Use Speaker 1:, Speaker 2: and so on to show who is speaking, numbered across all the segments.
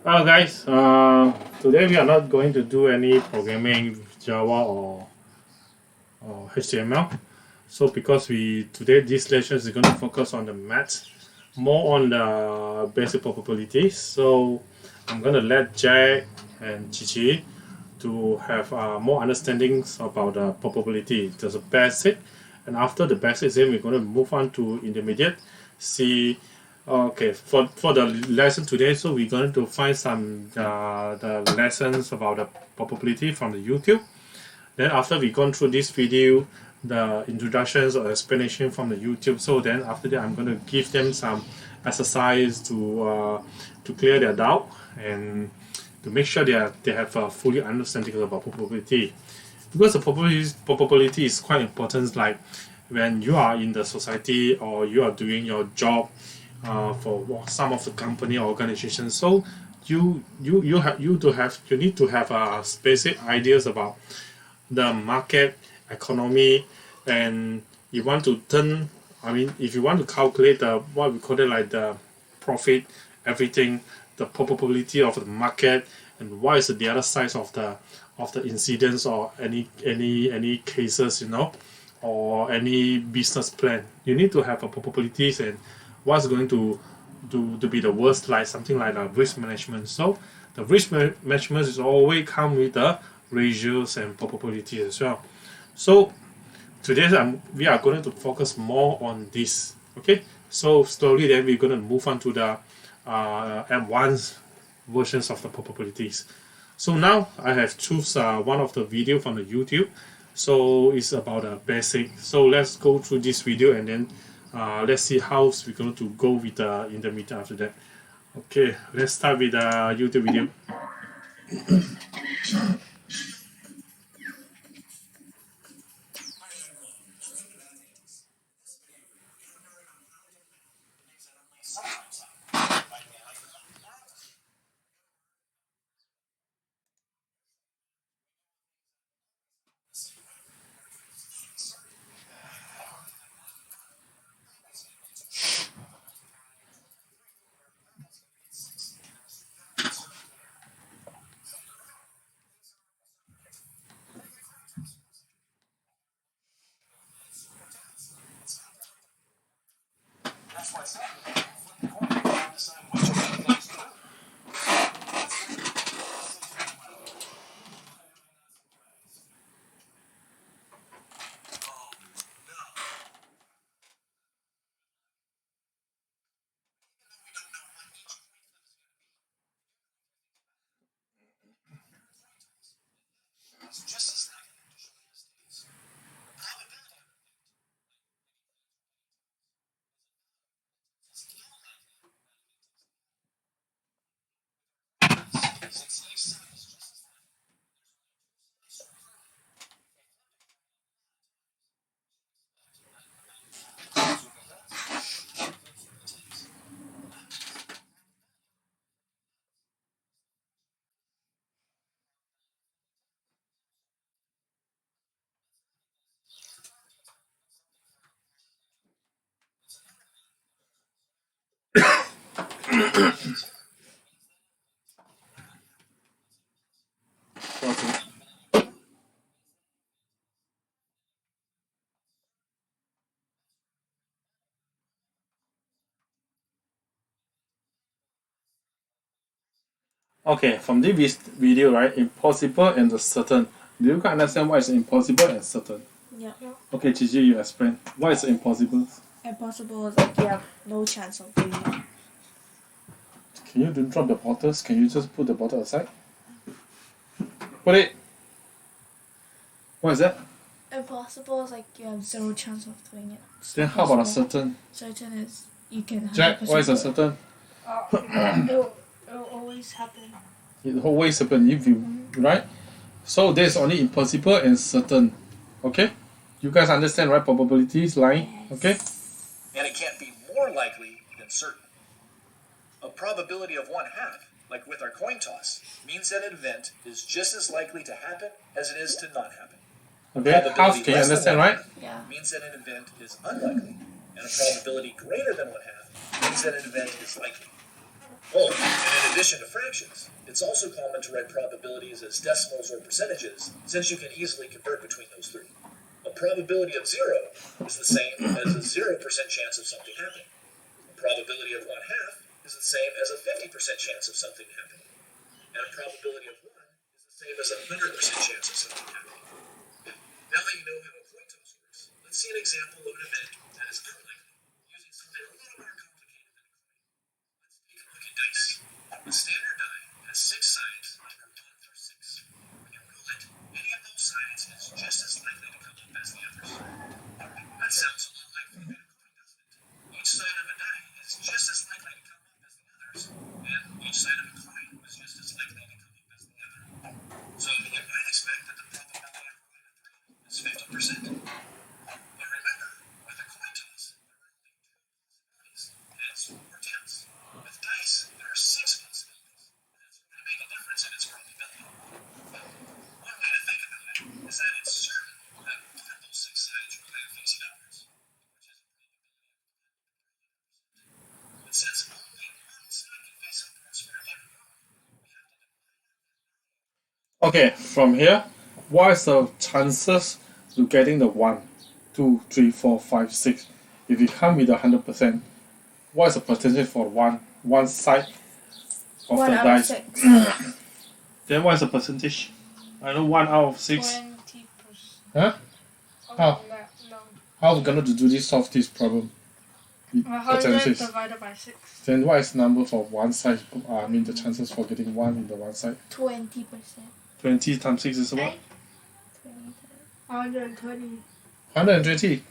Speaker 1: Well, guys, today we are not going to do any programming with Java or HTML. So because we today this lesson is going to focus on the maths, more on the basic probabilities. So I'm going to let Jack and Chichi to have more understandings about the probability. There's a basic, and after the basic, then we're going to move on to intermediate. See, okay, for the lesson today, so we're going to find some the lessons about the probability from the YouTube. Then after we gone through this video, the introductions or explanation from the YouTube. So then after that, I'm going to give them some exercise to clear their doubt and to make sure they have a fully understanding about probability. Because the probability is quite important. Like when you are in the society or you are doing your job for some of the company or organization. So you need to have basic ideas about the market economy, and you want to turn, I mean, if you want to calculate the what we call it like the profit, everything, the probability of the market, and what is the other side of the incidents or any cases, or any business plan. You need to have a probabilities and what's going to be the worst, like something like the risk management. So the risk management is always come with the ratios and probability as well. So today we are going to focus more on this. Okay, so slowly then we're going to move on to the advanced versions of the probabilities. So now I have choose one of the video from the YouTube. So it's about a basic. So let's go through this video and then let's see how we're going to go with the intermediate after that. Okay, let's start with the YouTube video. Okay. Okay, from this video, right, impossible and the certain. Do you understand what is impossible and certain?
Speaker 2: Yeah.
Speaker 1: Okay, Gigi, you explain. What is impossible?
Speaker 2: Impossible is like you have no chance of doing it.
Speaker 1: Can you don't drop the bottles? Can you just put the bottle aside? Put it. What is that?
Speaker 2: Impossible is like you have zero chance of doing it.
Speaker 1: Then how about a
Speaker 2: Possible.
Speaker 1: certain?
Speaker 2: Certain is you can.
Speaker 1: Jack, what is a
Speaker 2: 100%
Speaker 1: certain?
Speaker 2: it'll always happen.
Speaker 1: It always happen if you, right? So there's only impossible and certain. Okay? You guys understand, right? Probabilities line. Okay?
Speaker 3: And it can't be more likely than certain. A probability of 1/2, like with our coin toss, means that an event is just as likely to happen as it is to not happen.
Speaker 1: Okay? Half, can you understand, right?
Speaker 2: Yeah.
Speaker 3: Means that an event is unlikely, and a probability greater than 1/2 means that an event is likely. Oh, and in addition to fractions, it's also common to write probabilities as decimals or percentages, since you can easily convert between those three. A probability of 0 is the same as a 0% chance of something happening. A probability of 1/2 is the same as a 50% chance of something happening. And a probability of 1 is the same as a 100% chance of something happening. Now that you know how a coin toss works, let's see an example of an event that is unlikely, using something a little more complicated than a coin. Let's take a look at dice. A standard die has 6 sides numbered 1 through 6. When you roll it, any of those sides is just as likely to come up as the others. That sounds a little like flipping a coin, doesn't it? Each side of a die is just as likely to come up as the others, and each side of a coin is just as likely to come up as the other. So you might expect that the probability of rolling a 3 is 50%. But remember, with a coin toss, there are only 2 possibilities, heads or tails. With dice, there are 6 possibilities, and that's going to make a difference in its probability. One way to think about it is that it's certain that one of those 6 sides will land facing upwards, which is a probability of 1. But since only one side can face upwards for a given roll, we have to divide.
Speaker 1: Okay, from here, what is the chances to getting the 1, 2, 3, 4, 5, 6? If you come with 100%, what is the percentage for one side of
Speaker 2: 1
Speaker 1: the
Speaker 2: out of
Speaker 1: dice?
Speaker 2: 6.
Speaker 1: Then what is the percentage? I know 1 out of 6.
Speaker 2: 20%.
Speaker 1: Huh? How?
Speaker 2: No.
Speaker 1: How are we going to do this, solve this problem? With
Speaker 2: 100
Speaker 1: percentages.
Speaker 2: divided by 6.
Speaker 1: Then what is the number for one side? I mean the chances for getting 1 in the one side.
Speaker 2: 20%.
Speaker 1: 20 times 6 is what?
Speaker 2: 120.
Speaker 1: 120.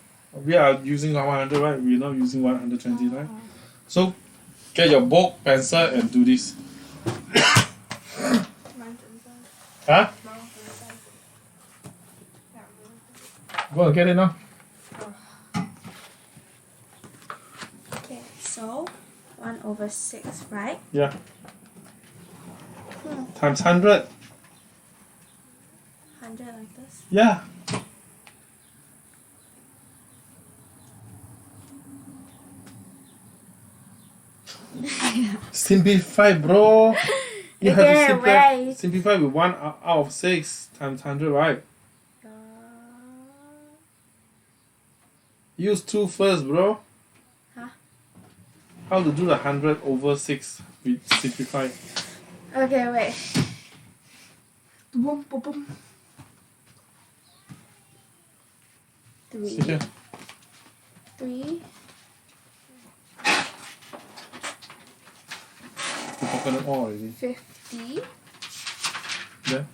Speaker 1: We are using 100, right? We're not using 120, right? So get your book, pencil, and do this. Huh? Go and get it now.
Speaker 2: Okay, so 1/6, right?
Speaker 1: Yeah. Times 100.
Speaker 2: 100 like this.
Speaker 1: Yeah. Simplify, bro. You have to
Speaker 2: Okay, wait.
Speaker 1: simplify with 1 out of 6 times 100, right? Use 2 first, bro.
Speaker 2: Huh?
Speaker 1: How to do the 100 over 6 with simplify?
Speaker 2: Okay, wait. Boom, boom, boom.
Speaker 1: Sit here.
Speaker 2: 3.
Speaker 1: You open it all already.
Speaker 2: 50.
Speaker 1: Then?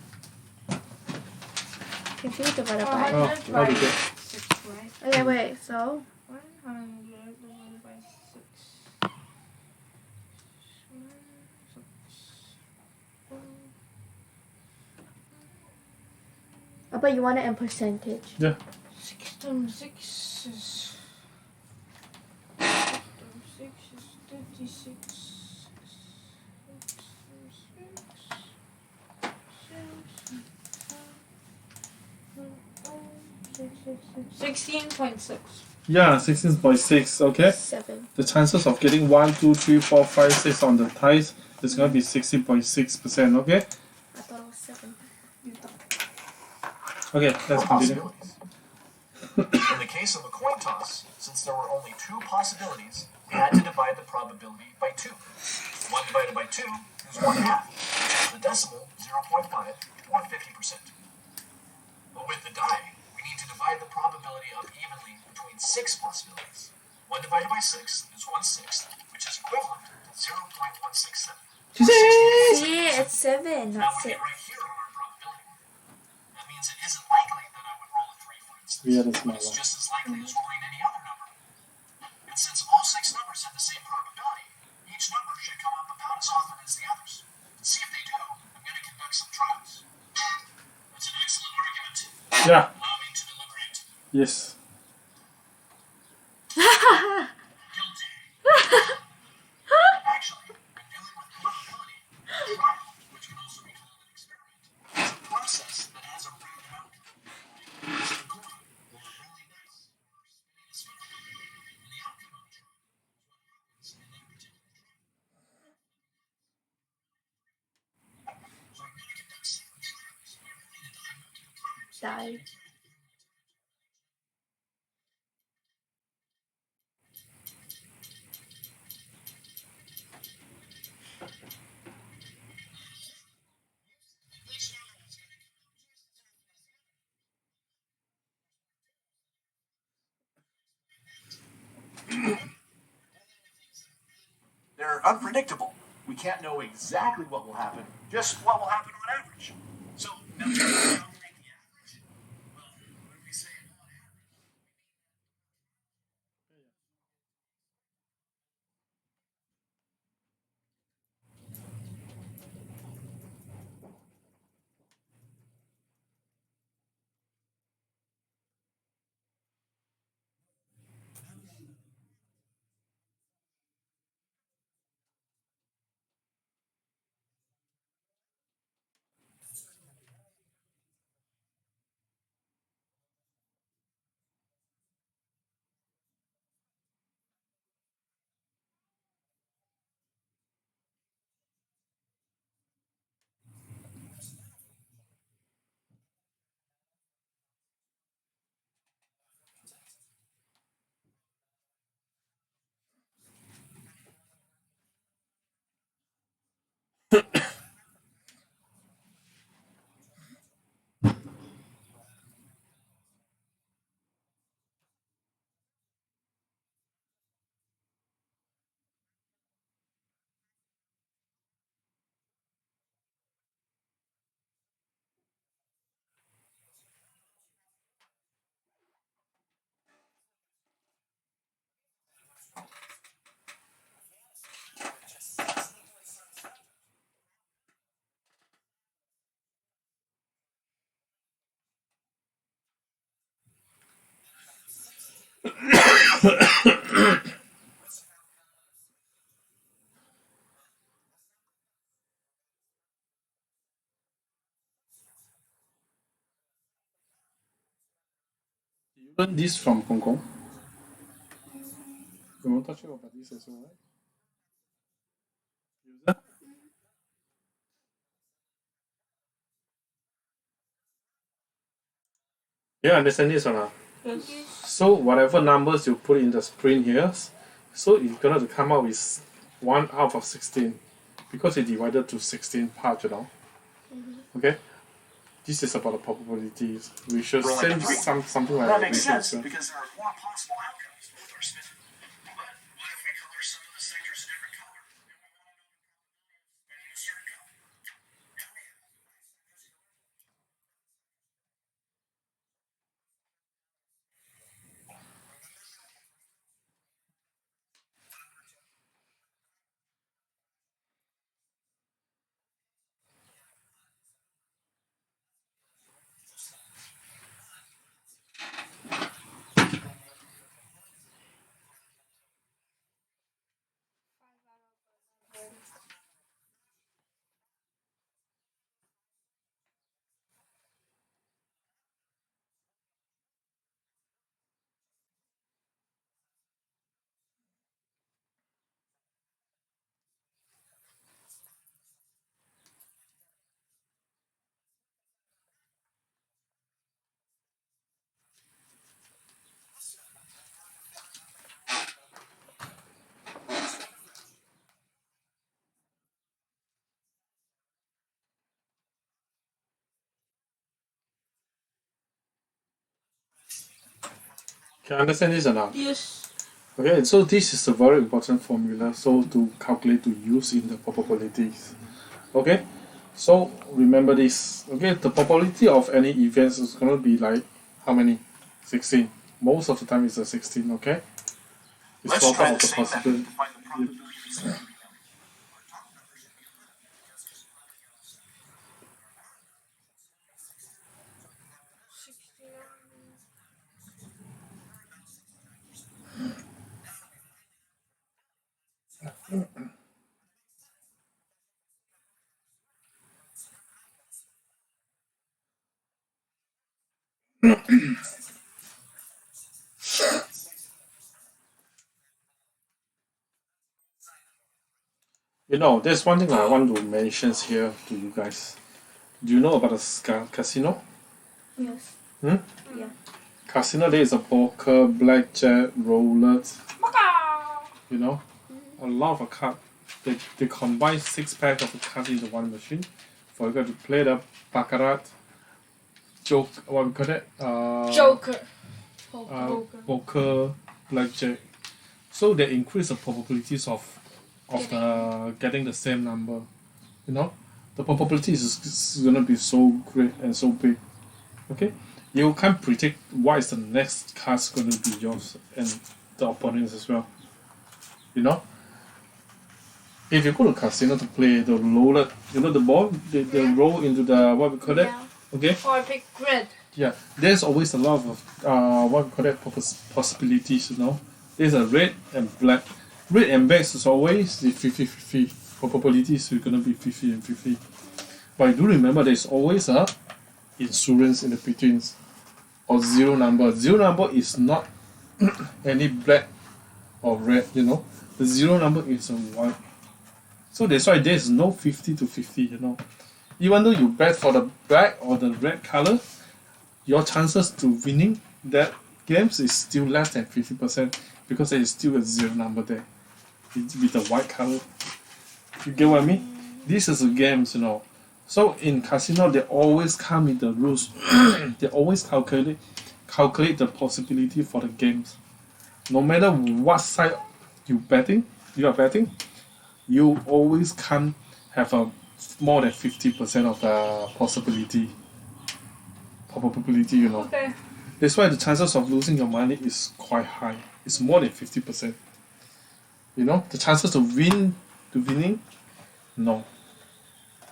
Speaker 2: 50 divided by.
Speaker 1: Oh, how to get?
Speaker 2: Okay, wait, so
Speaker 4: 100 divided by 6.
Speaker 2: but you want it in percentage.
Speaker 1: Yeah.
Speaker 4: 6 times 6 is 36. 16.6.
Speaker 1: Yeah, 16.6, okay?
Speaker 2: 7.
Speaker 1: The chances of getting 1, 2, 3, 4, 5, 6 on the ties is going to be 16.6%, okay?
Speaker 2: I thought it was 7.
Speaker 1: Okay, let's continue.
Speaker 3: Possibilities. In the case of a coin toss, since there were only 2 possibilities, we had to divide the probability by 2. 1 divided by 2 is 1/2, which is the decimal 0.5 or 50%. But with the die, we need to divide the probability up evenly between 6 possibilities. 1 divided by 6 is 1/6, which is equivalent to 0.167.
Speaker 2: See, it's 7,
Speaker 3: Now
Speaker 2: not
Speaker 3: we
Speaker 2: 6.
Speaker 3: get right here on our probability work. That means it isn't likely that I would roll a 3, for instance.
Speaker 1: Yeah, that's
Speaker 3: But
Speaker 1: my
Speaker 3: it's
Speaker 1: one.
Speaker 3: just as likely as rolling any other number. And since all 6 numbers have the same probability, each number should come up about as often as the others. To see if they do, I'm going to conduct some trials. That's an excellent argument.
Speaker 1: Yeah,
Speaker 3: Allow me to deliberate.
Speaker 1: yes.
Speaker 3: Guilty. Actually, when dealing with probability, a trial, which can also be called an experiment, is a process that has a random outcome. Like tossing a coin, or rolling dice, or spinning a spindle. And the outcome of a trial is what happens in that particular trial.
Speaker 2: die.
Speaker 3: They're unpredictable. We can't know exactly what will happen, just what will happen on average. So, now try to calculate the average. Well, when we say on average,
Speaker 1: You learned this from Hong Kong. You want to talk about this as well, right? User? You understand this or not?
Speaker 4: Yes.
Speaker 1: So whatever numbers you put in the screen here, so it's going to come out with 1 out of 16 because it's divided to 16 parts, you know. Okay? This is about the probabilities. We should
Speaker 3: Rolling
Speaker 1: send
Speaker 3: a three.
Speaker 1: something like
Speaker 3: that
Speaker 1: that.
Speaker 3: makes sense because there are four possible outcomes with our spin. But what if we color some of the sectors a different color? And we want to know the probability of spinning a certain color. Now we have
Speaker 1: Can you understand this or not?
Speaker 4: Yes.
Speaker 1: Okay, so this is a very important formula so to calculate to use in the probabilities. Okay, so remember this. Okay, the probability of any events is gonna be like how many? 16. Most of the time it's a 16. Okay, it's
Speaker 3: Let's
Speaker 1: total
Speaker 3: try
Speaker 1: of
Speaker 3: the
Speaker 1: the
Speaker 3: same method
Speaker 1: possibility.
Speaker 3: to find the probability of spinning.
Speaker 1: You know, there's one thing I want to mention here to you guys. Do you know about the casino?
Speaker 2: Yes.
Speaker 1: Hmm?
Speaker 2: Yeah.
Speaker 1: Casino there is a poker, blackjack, roulette,
Speaker 4: Macau.
Speaker 1: you know, a lot of cards. They combine 6 packs of the cards into one machine for you to play the baccarat, joke, what we call it?
Speaker 4: Joker.
Speaker 1: Poker, blackjack. So they increase the probabilities of getting the same number. You know, the probability is gonna be so great and so big. Okay, you can't predict what is the next card's gonna be yours and the opponents as well. You know, if you go to casino to play the roulette, you know the ball, they roll into the what we call it.
Speaker 2: Yeah.
Speaker 1: Okay,
Speaker 4: Or I pick red.
Speaker 1: yeah, there's always a lot of what we call it possibilities. You know, there's a red and black. Red and black is always the 50-50. Probabilities are gonna be 50 and 50. But do remember there's always a insurance in the between or zero number. Zero number is not any black or red, you know. The zero number is a white. So that's why there's no 50 to 50, you know. Even though you bet for the black or the red color, your chances to winning that games is still less than 50% because there is still a zero number there with the white color. You get what I mean? This is a games, you know. So in casino, they always come with the rules. They always calculate the possibility for the games. No matter what side you are betting, you always can't have a more than 50% of the probability, you know.
Speaker 4: Okay.
Speaker 1: That's why the chances of losing your money is quite high. It's more than 50%. You know, the chances to winning, no.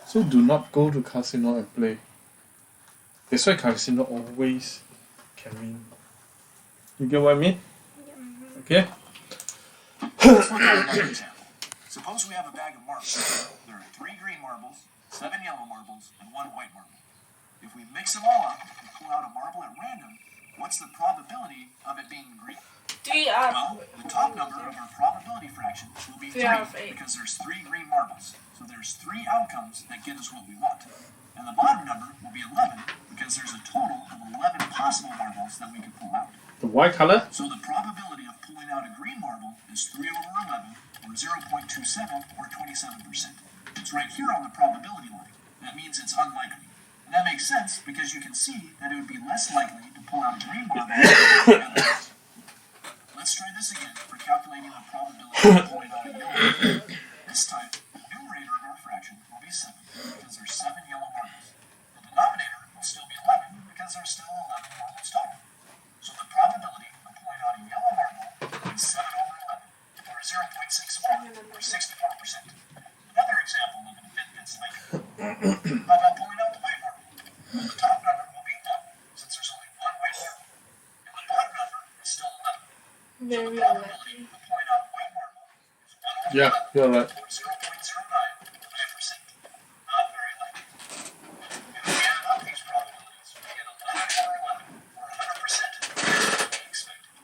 Speaker 1: So do not go to casino and play. That's why casino always can win. You get what I mean? Okay?
Speaker 3: Let's look at another example. Suppose we have a bag of marbles. There are 3 green marbles, 7 yellow marbles, and 1 white marble. If we mix them all up and pull out a marble at random, what's the probability of it being green?
Speaker 4: 3 out.
Speaker 3: Well, the top number of our probability fraction will be 3
Speaker 4: 3 out of 8.
Speaker 3: because there's 3 green marbles. So there's 3 outcomes that get us what we want. And the bottom number will be 11 because there's a total of 11 possible marbles that we can pull out.
Speaker 1: The white color?
Speaker 3: So the probability of pulling out a green marble is 3 over 11, or 0.27, or 27%. It's right here on the probability line. That means it's unlikely. And that makes sense because you can see that it would be less likely to pull out a green marble than the others. Let's try this again for calculating the probability of pulling out a yellow marble. This time, the numerator of our fraction will be 7 because there's 7 yellow marbles. The denominator will still be 11 because there's still 11 marbles total. So the probability of pulling out a yellow marble is 7 over 11, or 0.61, or 64%. Another example of an event that's likely. How about pulling out the white marble? Well, the top number will be 1, since there's only 1 white marble. And the bottom number is still 11. So
Speaker 4: Very
Speaker 3: the probability of pulling out a white marble is 1 over 11,
Speaker 1: Yeah, you're right.
Speaker 3: or 0.09%. Not very likely. If we add up these probabilities, we get 11 over 11, or 100% what we expected.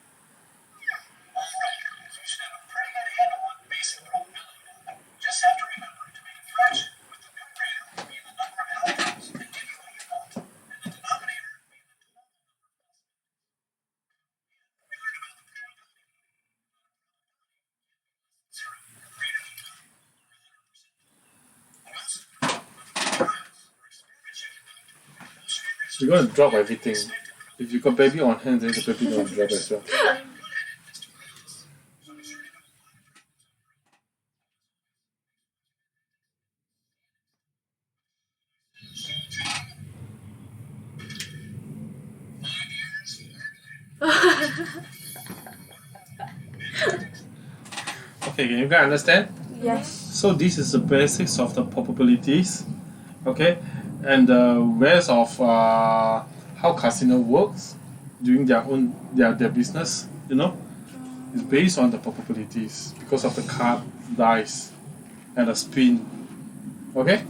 Speaker 3: Alright, so you should have a pretty good handle on basic probability now. You just have to remember to make a fraction with the numerator being the number of outcomes that give you what you want, and the denominator being the total number of possibilities. We learned about the probability. 0 or greater than 2 or 100%. We also learned about the trials or experiments you conduct. Most of your results
Speaker 1: You're gonna drop everything.
Speaker 3: expected.
Speaker 1: If you got baby on hand, then the baby gonna drop as well. Okay, can you guys understand?
Speaker 2: Yes.
Speaker 1: So this is the basics of the probabilities, okay, and the ways of how casino works, doing their business. You know, is based on the probabilities because of the card dice and the spin. Okay,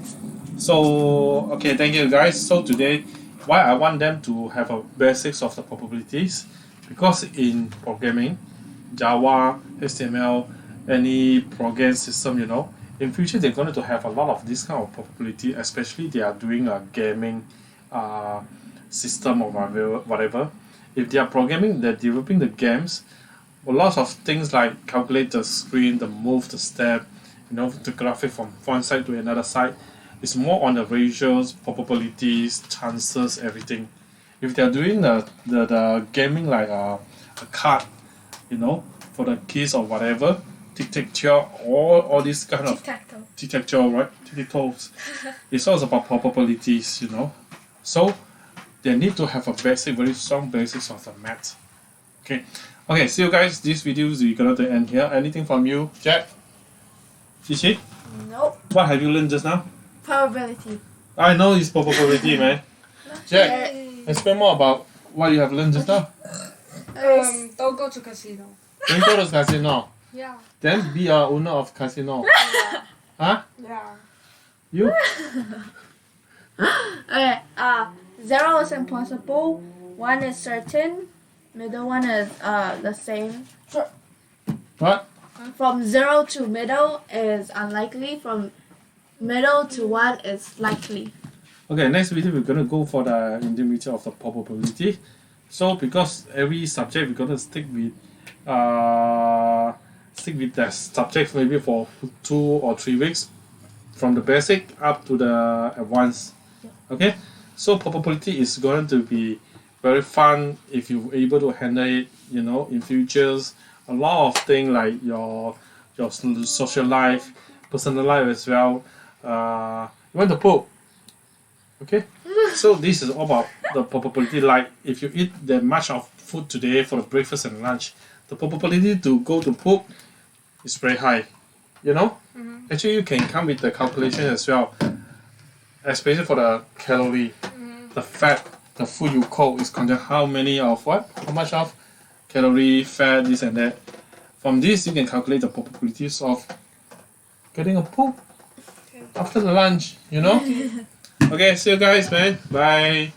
Speaker 1: so okay, thank you guys. So today, why I want them to have a basics of the probabilities, because in programming, Java, HTML, any program system, you know, in future they're going to have a lot of this kind of probability, especially they are doing a gaming system or whatever. If they are programming, they're developing the games. A lot of things like calculate the screen, the move, the step, the graphic from one side to another side. It's more on the ratios, probabilities, chances, everything. If they're doing the gaming like a card, for the keys or whatever, tic-tac-toe, all these kind of
Speaker 2: Tic-tac-toe.
Speaker 1: tic-tac-toe, right? Tic-tac-toes. It's all about probabilities, So they need to have a very strong basics of the math. Okay, see you guys. This video is gonna end here. Anything from you, Jack? Shishi?
Speaker 2: Nope.
Speaker 1: What have you learned just now?
Speaker 2: Probability.
Speaker 1: I know it's probability, man. Jack, explain more about what you have learned just now.
Speaker 4: Don't go to casino.
Speaker 1: Don't go to casino.
Speaker 4: Yeah.
Speaker 1: Then be a owner of casino. Huh?
Speaker 4: Yeah.
Speaker 1: You?
Speaker 2: Okay. 0 is impossible. 1 is certain. Middle one is the same.
Speaker 1: What?
Speaker 2: From 0 to middle is unlikely. From middle to 1 is likely.
Speaker 1: Okay, next video we're gonna go for the intermediate of the probability. So because every subject we're gonna stick with the subject maybe for 2 or 3 weeks, from the basic up to the advanced. Okay, so probability is going to be very fun if you're able to handle it. In futures, a lot of things like your social life, personal life as well. You want to poop? Okay, so this is all about the probability. Like if you eat that much of food today for the breakfast and lunch, the probability to go to poop is very high. Actually you can come with the calculation as well, especially for the calorie, the fat, the food you cook is contain how much of calorie, fat, this and that. From this you can calculate the probabilities of getting a poop after the lunch. Okay, see you guys, man. Bye.